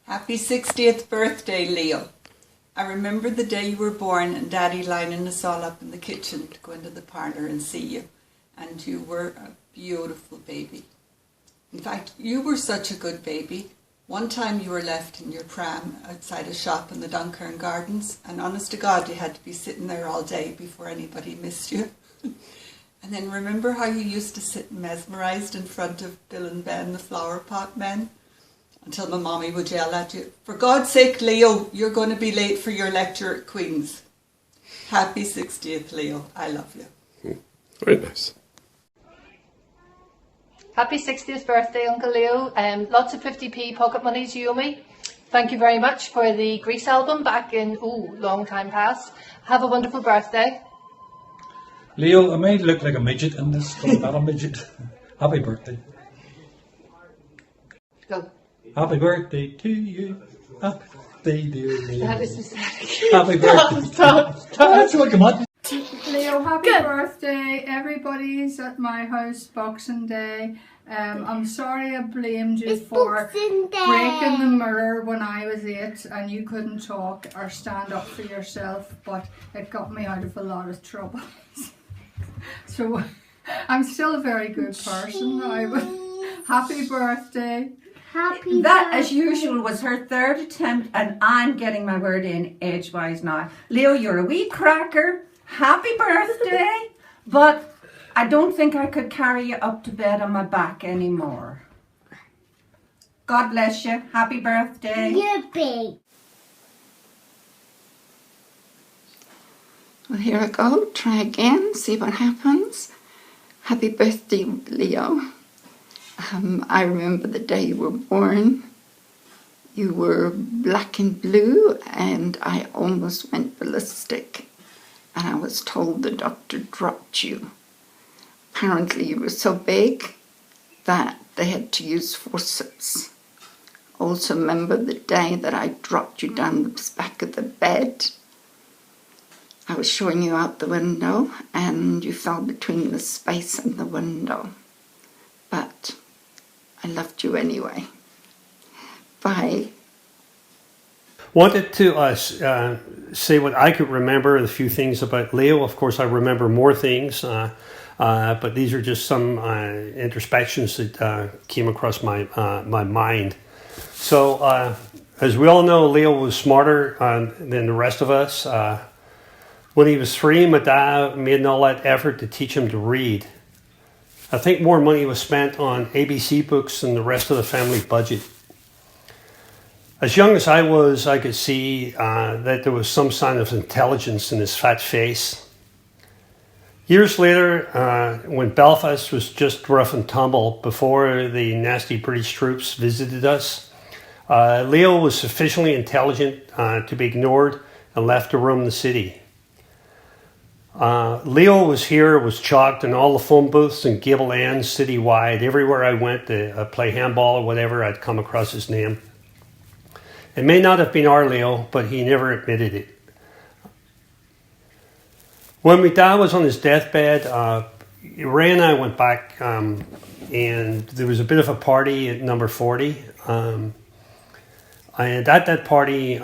Happy 60th birthday, Leo. I remember the day you were born and Daddy lining us all up in the kitchen to go into the parlour and see you. And you were a beautiful baby. In fact, you were such a good baby. One time you were left in your pram outside a shop in the Duncairn Gardens, and honest to God, you had to be sitting there all day before anybody missed you. And then remember how you used to sit mesmerised in front of Bill and Ben, the flower pot men? Until my mommy would yell at you, "For God's sake, Leo, you're going to be late for your lecture at Queen's." Happy 60th, Leo. I love you. Very nice. Happy 60th birthday, Uncle Leo. Lots of 50p pocket money to you and me. Thank you very much for the Grease album back in, long time past. Have a wonderful birthday. Leo, I may look like a midget in this, but I'm not a midget. Happy birthday. Go. Happy birthday to you. Happy birthday, dear Leo. That is pathetic. Happy birthday. Stop. That's what come on. Leo, happy birthday. Everybody's at my house Boxing Day. I'm sorry I blamed you for breaking the mirror when I was 8 and you couldn't talk or stand up for yourself, but it got me out of a lot of trouble. So I'm still a very good person now, but happy birthday. That, as usual, was her third attempt, and I'm getting my word in age-wise now. Leo, you're a wee cracker. Happy birthday. But I don't think I could carry you up to bed on my back anymore. God bless you. Happy birthday. You're big. Well, here I go. Try again. See what happens. Happy birthday, Leo. I remember the day you were born. You were black and blue, and I almost went ballistic. And I was told the doctor dropped you. Apparently you were so big that they had to use forceps. Also remember the day that I dropped you down the back of the bed. I was showing you out the window and you fell between the space and the window. But I loved you anyway. Bye. Wanted to say what I could remember, the few things about Leo. Of course, I remember more things, but these are just some introspections that came across my mind. So, as we all know, Leo was smarter than the rest of us. When he was 3, my dad made an all-out effort to teach him to read. I think more money was spent on ABC books than the rest of the family budget. As young as I was, I could see that there was some sign of intelligence in his fat face. Years later, when Belfast was just rough and tumble before the nasty British troops visited us, Leo was sufficiently intelligent to be ignored and left to roam the city. Leo was chalked in all the phone booths in Gable End citywide. Everywhere I went to play handball or whatever, I'd come across his name. It may not have been our Leo, but he never admitted it. When my dad was on his deathbed, Ray and I went back and there was a bit of a party at number 40. And at that party,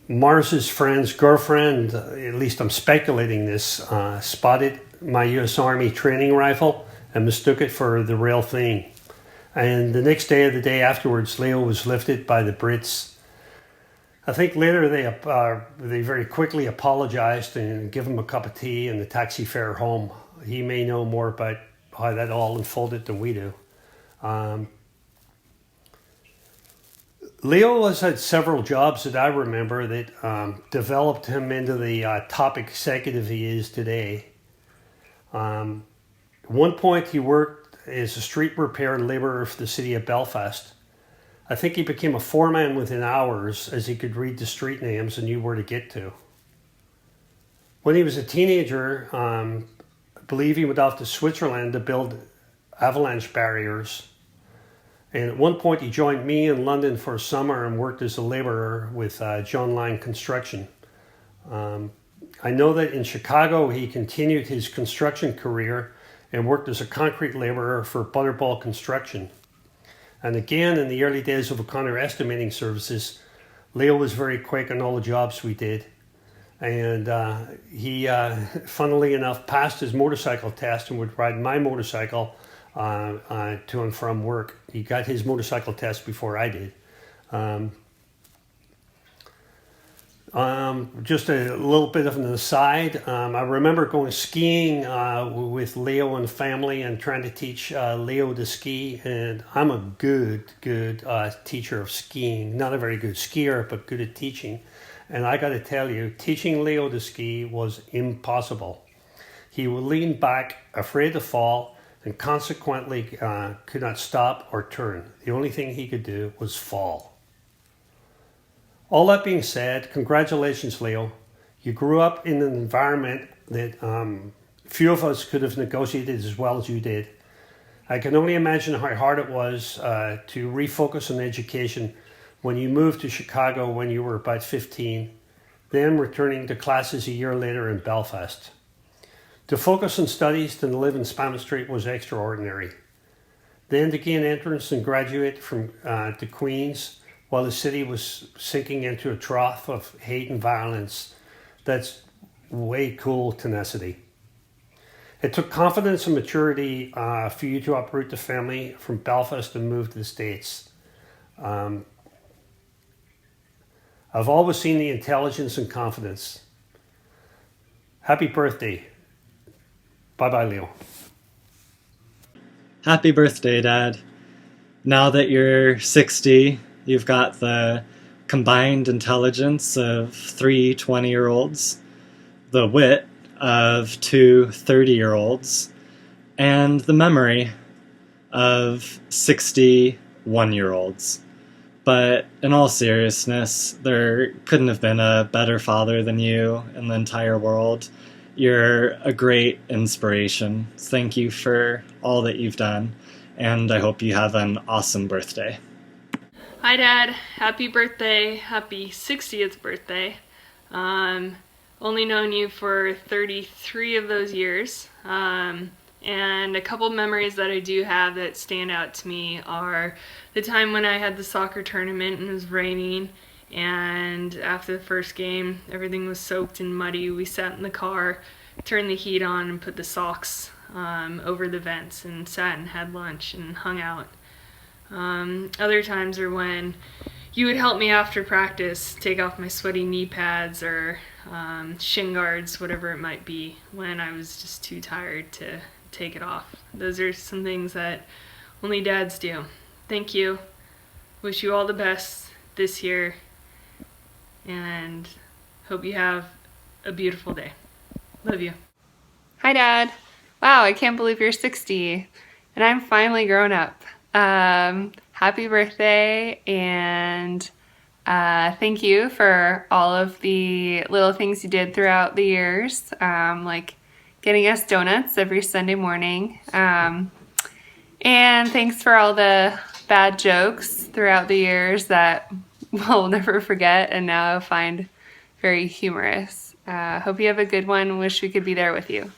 Mars's friend's girlfriend, at least I'm speculating this, spotted my US Army training rifle and mistook it for the real thing. And the next day or the day afterwards, Leo was lifted by the Brits. I think later they very quickly apologized and gave him a cup of tea and the taxi fare home. He may know more about how that all unfolded than we do. Leo has had several jobs that I remember that developed him into the top executive he is today. At one point he worked as a street repair laborer for the city of Belfast. I think he became a foreman within hours as he could read the street names and knew where to get to. When he was a teenager, I believe he went off to Switzerland to build avalanche barriers. And at one point he joined me in London for a summer and worked as a laborer with John Lang Construction. I know that in Chicago he continued his construction career and worked as a concrete laborer for Butterball Construction. And again, in the early days of O'Connor estimating services, Leo was very quick on all the jobs we did. And he, funnily enough, passed his motorcycle test and would ride my motorcycle to and from work. He got his motorcycle test before I did. Just a little bit of an aside, I remember going skiing with Leo and family and trying to teach Leo to ski, and I'm a good teacher of skiing. Not a very good skier, but good at teaching. And I got to tell you, teaching Leo to ski was impossible. He would lean back, afraid to fall, and consequently could not stop or turn. The only thing he could do was fall. All that being said, congratulations, Leo. You grew up in an environment that few of us could have negotiated as well as you did. I can only imagine how hard it was to refocus on education when you moved to Chicago when you were about 15, then returning to classes a year later in Belfast. To focus on studies and live in Spanish Street was extraordinary. Then to gain entrance and graduate to Queen's while the city was sinking into a trough of hate and violence, that's way cool tenacity. It took confidence and maturity for you to uproot the family from Belfast and move to the States. I've always seen the intelligence and confidence. Happy birthday. Bye-bye, Leo. Happy birthday, Dad. Now that you're 60, you've got the combined intelligence of 3 20-year-olds, the wit of 2 30-year-olds, and the memory of 61-year-olds. But in all seriousness, there couldn't have been a better father than you in the entire world. You're a great inspiration. Thank you for all that you've done, and I hope you have an awesome birthday. Hi Dad, happy birthday, happy 60th birthday. Only known you for 33 of those years. And a couple memories that I do have that stand out to me are the time when I had the soccer tournament and it was raining, and after the first game everything was soaked and muddy. We sat in the car, turned the heat on and put the socks over the vents and sat and had lunch and hung out. Other times are when you would help me after practice take off my sweaty knee pads or shin guards, whatever it might be, when I was just too tired to take it off. Those are some things that only dads do. Thank you. Wish you all the best this year and hope you have a beautiful day. Love you. Hi Dad. Wow, I can't believe you're 60 and I'm finally grown up. Happy birthday, and thank you for all of the little things you did throughout the years, like getting us donuts every Sunday morning, and thanks for all the bad jokes throughout the years that we'll never forget and now find very humorous. Hope you have a good one. Wish we could be there with you.